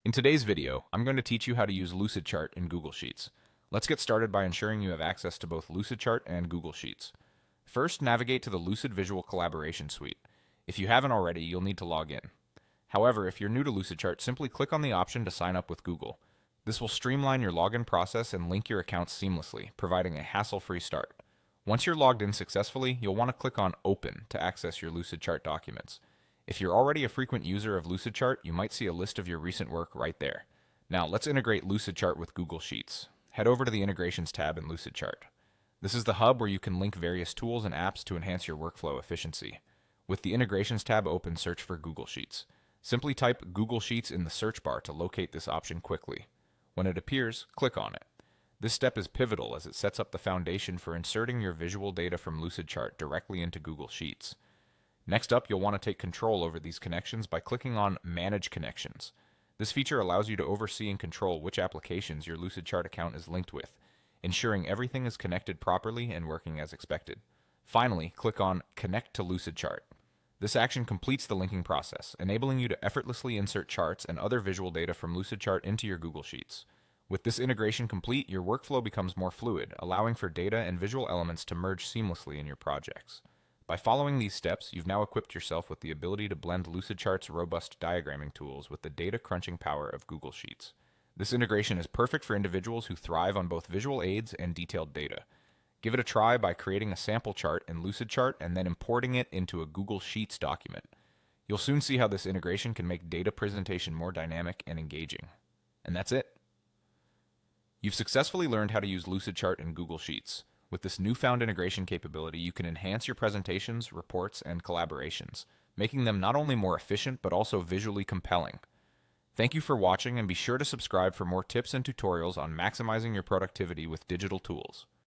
In today's video, I'm going to teach you how to use Lucidchart in Google Sheets. Let's get started by ensuring you have access to both Lucidchart and Google Sheets. First, navigate to the Lucid Visual Collaboration Suite. If you haven't already, you'll need to log in. However, if you're new to Lucidchart, simply click on the option to sign up with Google. This will streamline your login process and link your accounts seamlessly, providing a hassle-free start. Once you're logged in successfully, you'll want to click on Open to access your Lucidchart documents. If you're already a frequent user of Lucidchart, you might see a list of your recent work right there. Now, let's integrate Lucidchart with Google Sheets. Head over to the Integrations tab in Lucidchart. This is the hub where you can link various tools and apps to enhance your workflow efficiency. With the Integrations tab open, search for Google Sheets. Simply type Google Sheets in the search bar to locate this option quickly. When it appears, click on it. This step is pivotal as it sets up the foundation for inserting your visual data from Lucidchart directly into Google Sheets. Next up, you'll want to take control over these connections by clicking on Manage Connections. This feature allows you to oversee and control which applications your Lucidchart account is linked with, ensuring everything is connected properly and working as expected. Finally, click on Connect to Lucidchart. This action completes the linking process, enabling you to effortlessly insert charts and other visual data from Lucidchart into your Google Sheets. With this integration complete, your workflow becomes more fluid, allowing for data and visual elements to merge seamlessly in your projects. By following these steps, you've now equipped yourself with the ability to blend Lucidchart's robust diagramming tools with the data crunching power of Google Sheets. This integration is perfect for individuals who thrive on both visual aids and detailed data. Give it a try by creating a sample chart in Lucidchart and then importing it into a Google Sheets document. You'll soon see how this integration can make data presentation more dynamic and engaging. And that's it. You've successfully learned how to use Lucidchart in Google Sheets. With this newfound integration capability, you can enhance your presentations, reports, and collaborations, making them not only more efficient but also visually compelling. Thank you for watching, and be sure to subscribe for more tips and tutorials on maximizing your productivity with digital tools.